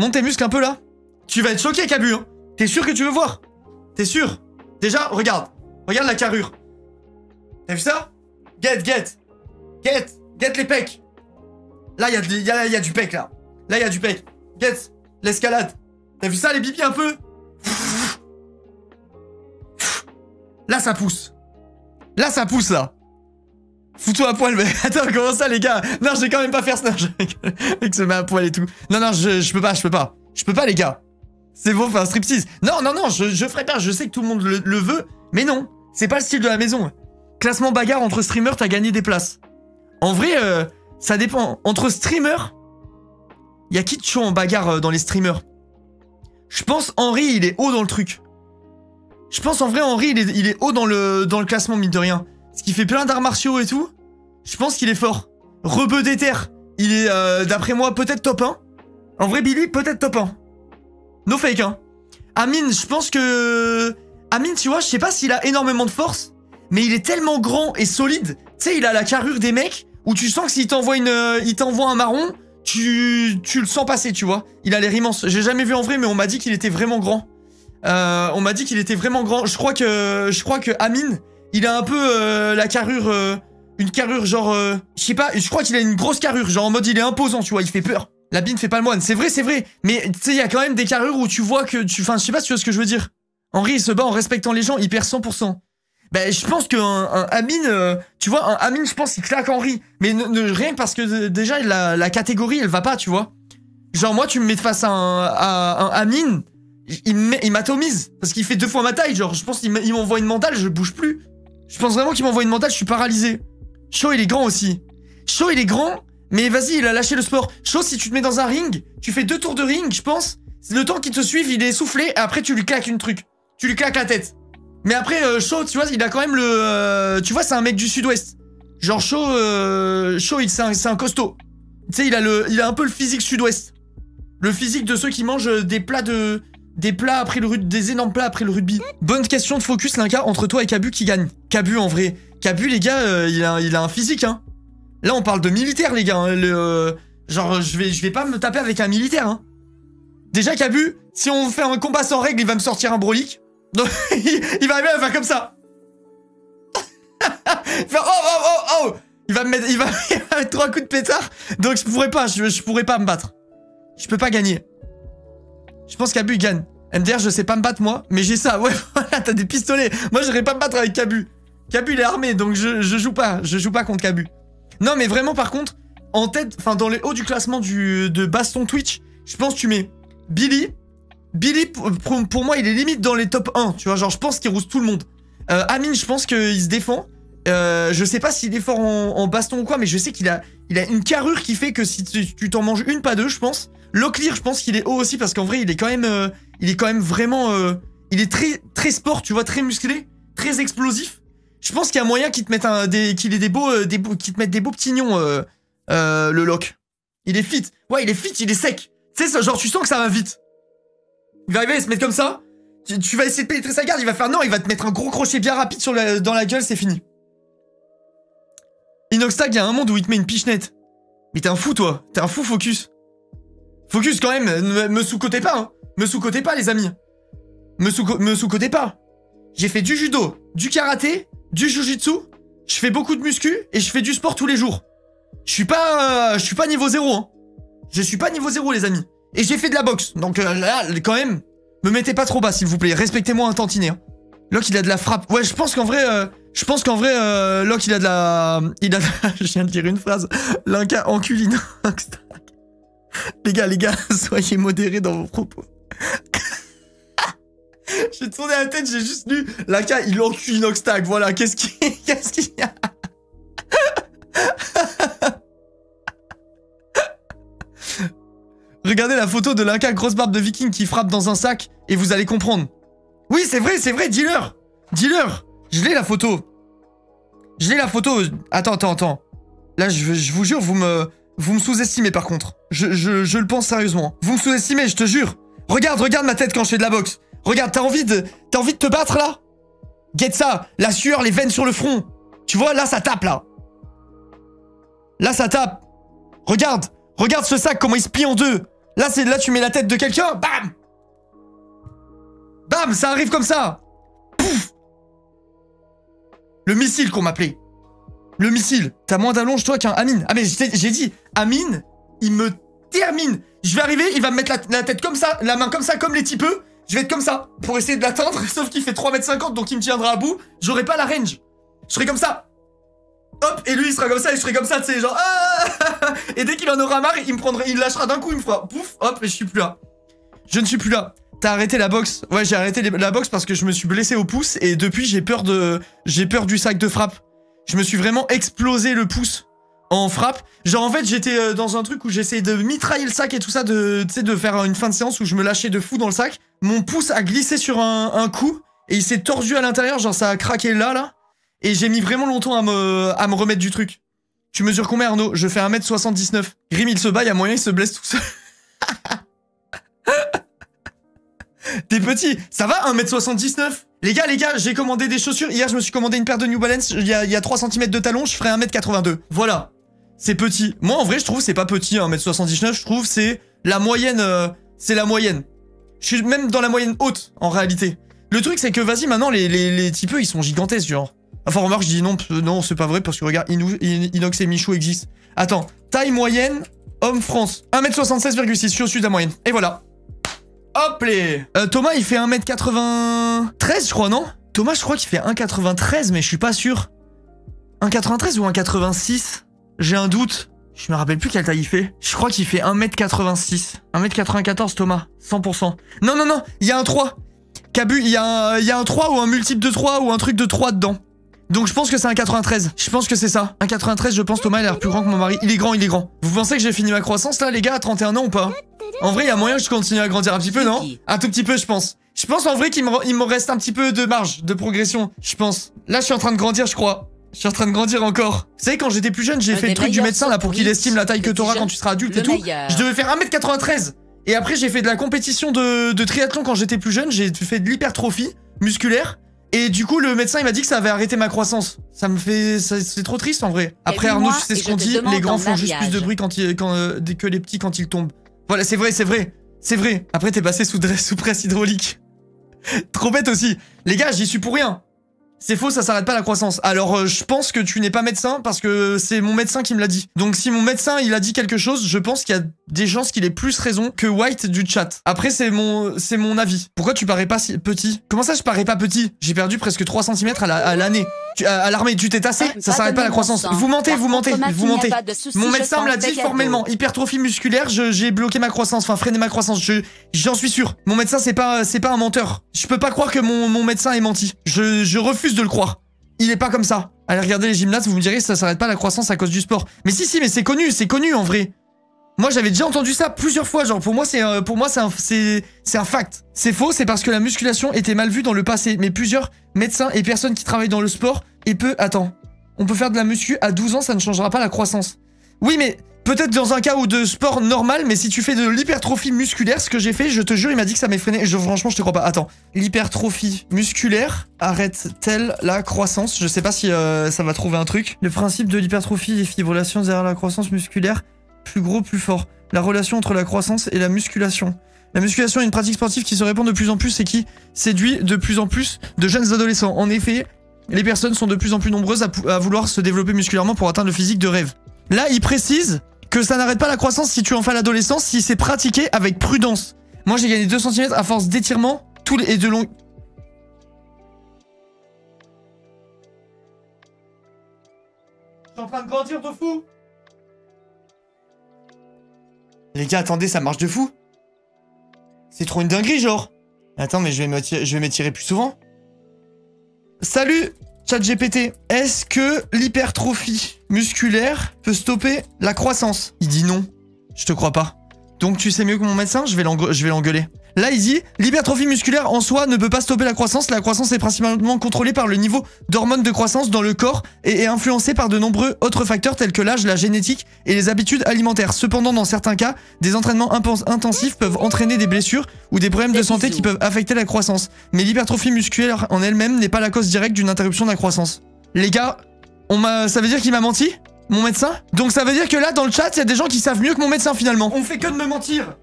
Monte tes muscles un peu là. Tu vas être choqué, Cabu. Hein. T'es sûr que tu veux voir? T'es sûr? Déjà, regarde. Regarde la carrure. T'as vu ça? Get les pecs. Là, il y a du pec, là. Là, il y a du pec. Get l'escalade. T'as vu ça, les bibis, un peu? Là, ça pousse. Là, ça pousse, là. Fous-toi à poil, mais... Attends, comment ça, les gars? Non, je vais quand même pas faire ça. Mec se met à poil et tout. Non, je peux pas. Je peux pas, les gars. C'est bon, faire un striptease. Non, je ferai pas. Je sais que tout le monde le veut, mais non. C'est pas le style de la maison. Classement bagarre entre streamers, t'as gagné des places. En vrai, ça dépend. Entre streamers, y a qui de chaud en bagarre dans les streamers? Je pense Henry, il est haut dans le truc. Je pense en vrai, Henry, il est haut dans le classement, mine de rien. Parce qu'il fait plein d'arts martiaux et tout. Je pense qu'il est fort. Rebeu d'éther, il est, d'après moi, peut-être top 1. En vrai, Billy, peut-être top 1. No fake, hein. Amine, je pense que... Amine, tu vois, je sais pas s'il a énormément de force, mais il est tellement grand et solide. Tu sais, il a la carrure des mecs où tu sens que s'il t'envoie un marron, tu le sens passer, tu vois. Il a l'air immense. J'ai jamais vu en vrai, mais on m'a dit qu'il était vraiment grand. Je crois que Amine, il a un peu la carrure, une carrure genre, je sais pas, je crois qu'il a une grosse carrure, genre en mode il est imposant, tu vois, il fait peur. La bine fait pas le moine, c'est vrai, mais tu sais, il y a quand même des carrures où tu vois que enfin, je sais pas si tu vois ce que je veux dire. Henry, il se bat en respectant les gens, il perd 100%. Ben, je pense qu'un Amine, tu vois, un Amine, je pense qu'il claque Henry, mais rien que parce que déjà, la catégorie, elle va pas, tu vois. Genre, moi, tu me mets face à un Amine, il m'atomise, parce qu'il fait 2 fois ma taille, genre, je pense qu'il m'envoie une mentale, je bouge plus. Je pense vraiment qu'il m'envoie une mentale, je suis paralysé. Shaw, il est grand aussi. Shaw, il est grand, mais vas-y, il a lâché le sport. Shaw, si tu te mets dans un ring, tu fais 2 tours de ring, je pense. Le temps qu'il te suive, il est essoufflé, et après, tu lui claques une truc. Tu lui claques la tête. Mais après, Shaw, tu vois, il a quand même le... tu vois, c'est un mec du sud-ouest. Genre, Shaw, c'est un costaud. Tu sais, il a un peu le physique sud-ouest. Le physique de ceux qui mangent des plats après le rugby, des énormes plats après le rugby. Bonne question de focus, Linka, entre toi et Cabu qui gagne. Cabu, en vrai. Cabu, les gars, il a un physique, hein. Là, on parle de militaire, les gars. Hein. Genre, je vais pas me taper avec un militaire, hein. Déjà, Cabu, si on fait un combat sans règle, il va me sortir un brolique. Donc, il va arriver à faire comme ça. Faire oh. Il va me mettre 3 coups de pétard. Donc, je pourrais pas me battre. Je peux pas gagner. Je pense qu'Abu gagne. MDR, je sais pas me battre moi, mais j'ai ça. Ouais, voilà, t'as des pistolets. Moi, j'irais pas me battre avec Cabu. Cabu, il est armé, donc je joue pas. Je joue pas contre Cabu. Non, mais vraiment, par contre, en tête, enfin, dans les hauts du classement de baston Twitch, je pense que tu mets Billy. Billy, pour moi, il est limite dans les top 1. Tu vois, genre, je pense qu'il rousse tout le monde. Amine, je pense qu'il se défend. Je sais pas s'il est fort en baston ou quoi, mais je sais qu'il a une carrure qui fait que si tu t'en manges une, pas deux, je pense. Locklear, je pense qu'il est haut aussi parce qu'en vrai, il est quand même vraiment, il est très sport, tu vois, très musclé, très explosif. Je pense qu'il y a moyen qu'il te mette qu'il ait qu'il te mette des beaux petits nions, le Lock. Il est fit. Ouais, il est fit, il est sec. Tu sais, genre, tu sens que ça va vite. Il va arriver à se mettre comme ça. Tu vas essayer de pénétrer sa garde, il va faire non, il va te mettre un gros crochet bien rapide dans la gueule, c'est fini. Inoxtag, il y a un monde où il te met une pichenette. Mais t'es un fou, toi. T'es un fou, Focus. Focus, quand même, me sous-cotez pas, hein. Me sous-cotez pas, les amis. Me sous-cotez pas. J'ai fait du judo, du karaté, du jujitsu. Je fais beaucoup de muscu et je fais du sport tous les jours. Je suis pas niveau 0, hein. Je suis pas niveau 0, les amis. Et j'ai fait de la boxe. Donc là, quand même, me mettez pas trop bas, s'il vous plaît. Respectez-moi un tantinet. Hein. Locke, il a de la frappe. Ouais, je pense qu'en vrai, Locke, il a de la... Je viens de dire une phrase. Linka encule Inoxtag. Les gars, soyez modérés dans vos propos. J'ai tourné la tête, j'ai juste lu Linka, il encule Inoxtag. Voilà, qu'est-ce qu'il y a? Regardez la photo de Linka, grosse barbe de viking qui frappe dans un sac et vous allez comprendre. Oui, c'est vrai, dealer. Je l'ai la photo. Attends. Là, je vous jure, vous me sous-estimez par contre. Je le pense sérieusement. Vous me sous-estimez, je te jure. Regarde ma tête quand je fais de la boxe. Regarde, t'as envie de te battre là? Get ça, la sueur, les veines sur le front. Tu vois, là, ça tape là. Là, ça tape. Regarde ce sac, comment il se plie en deux. Là, là, tu mets la tête de quelqu'un, bam! Bam, ça arrive comme ça. Pouf! Le missile qu'on m'appelait. Le missile. T'as moins d'allonge, toi, qu'un Amine. Ah, mais j'ai dit, Amine, il me termine. Je vais arriver, il va me mettre la tête comme ça, la main comme ça, comme les typeux. Je vais être comme ça, pour essayer de l'atteindre. Sauf qu'il fait 3,50 m, donc il me tiendra à bout. J'aurai pas la range. Je serai comme ça. Hop, et lui, il sera comme ça, et je serai comme ça, tu sais, genre... Ah, et dès qu'il en aura marre, il lâchera d'un coup, il me fera pouf, hop, et je suis plus là. Je ne suis plus là. T'as arrêté la boxe. Ouais, j'ai arrêté la boxe parce que je me suis blessé au pouce, et depuis, j'ai peur du sac de frappe. Je me suis vraiment explosé le pouce en frappe. Genre, en fait, j'étais dans un truc où j'essayais de mitrailler le sac et tout ça, tu sais, de faire une fin de séance où je me lâchais de fou dans le sac. Mon pouce a glissé sur un coup, et il s'est tordu à l'intérieur, genre ça a craqué là. Et j'ai mis vraiment longtemps à me remettre du truc. Tu mesures combien, Arnaud? Je fais 1m79. Grim, il se bat, il y a moyen, il se blesse tout seul. T'es petit. Ça va, 1m79? Les gars, j'ai commandé des chaussures. Hier, je me suis commandé une paire de New Balance. Il y a 3 cm de talon, je ferai 1m82. Voilà. C'est petit. Moi, en vrai, je trouve c'est pas petit, 1m79. Je trouve c'est la moyenne. C'est la moyenne. Je suis même dans la moyenne haute, en réalité. Le truc, c'est que, vas-y, maintenant, les typeux, ils sont gigantesques, genre. Enfin, remarque, je dis non, c'est pas vrai, parce que regarde, Inox et Michou existent. Attends, taille moyenne, homme France. 1m76,6, je suis au-dessus de la moyenne. Et voilà. Hop les Thomas, il fait 1m93, je crois, non? Thomas, je crois qu'il fait 1m93, mais je suis pas sûr. 1m93 ou 1m86? J'ai un doute. Je me rappelle plus quelle taille il fait. Je crois qu'il fait 1m86. 1m94, Thomas. 100%. Non, il y a un 3. Cabu, il y a un 3 ou un multiple de 3 ou un truc de 3 dedans. Donc je pense que c'est un 93. Je pense que c'est ça. Un 93, je pense. Thomas, il a l'air plus grand que mon mari. Il est grand. Vous pensez que j'ai fini ma croissance là, les gars, à 31 ans ou pas? En vrai, il y a moyen que je continue à grandir un petit peu, non? Un tout petit peu, je pense. Je pense en vrai qu'il me reste un petit peu de marge de progression. Je pense. Là, je suis en train de grandir, je crois. Je suis en train de grandir encore. Vous savez, quand j'étais plus jeune, j'ai fait le truc du médecin là pour qu'il estime la taille que t'auras quand tu seras adulte et tout. Je devais faire 1m93. Et après, j'ai fait de la compétition de triathlon quand j'étais plus jeune. J'ai fait de l'hypertrophie musculaire. Et du coup, le médecin, il m'a dit que ça avait arrêté ma croissance. Ça me fait... C'est trop triste, en vrai. Après, Arnaud, tu sais ce qu'on dit, les grands font juste plus de bruit que les petits quand ils tombent. Voilà, c'est vrai. C'est vrai. Après, t'es passé sous presse hydraulique. Trop bête aussi. Les gars, j'y suis pour rien. C'est faux, ça s'arrête pas la croissance. Alors, je pense que tu n'es pas médecin parce que c'est mon médecin qui me l'a dit. Donc, si mon médecin, il a dit quelque chose, je pense qu'il y a des chances qu'il ait plus raison que White du chat. Après, c'est mon avis. Pourquoi tu parais pas si petit? Comment ça, je parais pas petit? J'ai perdu presque 3 cm à l'année. À l'armée, tu t'es tassé? Ça s'arrête pas la croissance. Vous mentez. Mon médecin me l'a dit formellement. Hypertrophie musculaire, j'ai bloqué ma croissance, enfin freiné ma croissance. J'en suis sûr. Mon médecin, c'est pas un menteur. Je peux pas croire que mon médecin ait menti. Je refuse de le croire. Il est pas comme ça. Allez regarder les gymnastes, vous me direz ça s'arrête pas la croissance à cause du sport. Mais si, mais c'est connu en vrai. Moi j'avais déjà entendu ça plusieurs fois, genre pour moi c'est un fact. C'est faux, c'est parce que la musculation était mal vue dans le passé, mais plusieurs médecins et personnes qui travaillent dans le sport attends, on peut faire de la muscu à 12 ans, ça ne changera pas la croissance. Oui, mais peut-être dans un cas ou de sport normal, mais si tu fais de l'hypertrophie musculaire, ce que j'ai fait, je te jure, il m'a dit que ça m'effraie. Franchement, je te crois pas. Attends, l'hypertrophie musculaire arrête-t-elle la croissance? Je sais pas si ça va trouver un truc. Le principe de l'hypertrophie et fibrillation derrière la croissance musculaire, plus gros, plus fort. La relation entre la croissance et la musculation. La musculation est une pratique sportive qui se répand de plus en plus et qui séduit de plus en plus de jeunes adolescents. En effet, les personnes sont de plus en plus nombreuses à vouloir se développer musculairement pour atteindre le physique de rêve. Là, il précise que ça n'arrête pas la croissance si tu en fais à l'adolescence, si c'est pratiqué avec prudence. Moi, j'ai gagné 2 cm à force d'étirement et de long... Je suis en train de grandir de fou. Les gars, attendez, ça marche de fou. C'est trop une dinguerie, genre. Attends, mais je vais m'étirer plus souvent. Salut, ChatGPT. Est-ce que l'hypertrophie musculaire peut stopper la croissance? Il dit non. Je te crois pas. Donc tu sais mieux que mon médecin? Je vais l'engueuler. Là, il dit, l'hypertrophie musculaire en soi ne peut pas stopper la croissance. La croissance est principalement contrôlée par le niveau d'hormones de croissance dans le corps et est influencée par de nombreux autres facteurs tels que l'âge, la génétique et les habitudes alimentaires. Cependant, dans certains cas, des entraînements intensifs peuvent entraîner des blessures ou des problèmes de santé qui peuvent affecter la croissance. Mais l'hypertrophie musculaire en elle-même n'est pas la cause directe d'une interruption de la croissance. Les gars, ça veut dire qu'il m'a menti? Mon médecin? Donc ça veut dire que là, dans le chat, il y a des gens qui savent mieux que mon médecin finalement. On fait que de me mentir.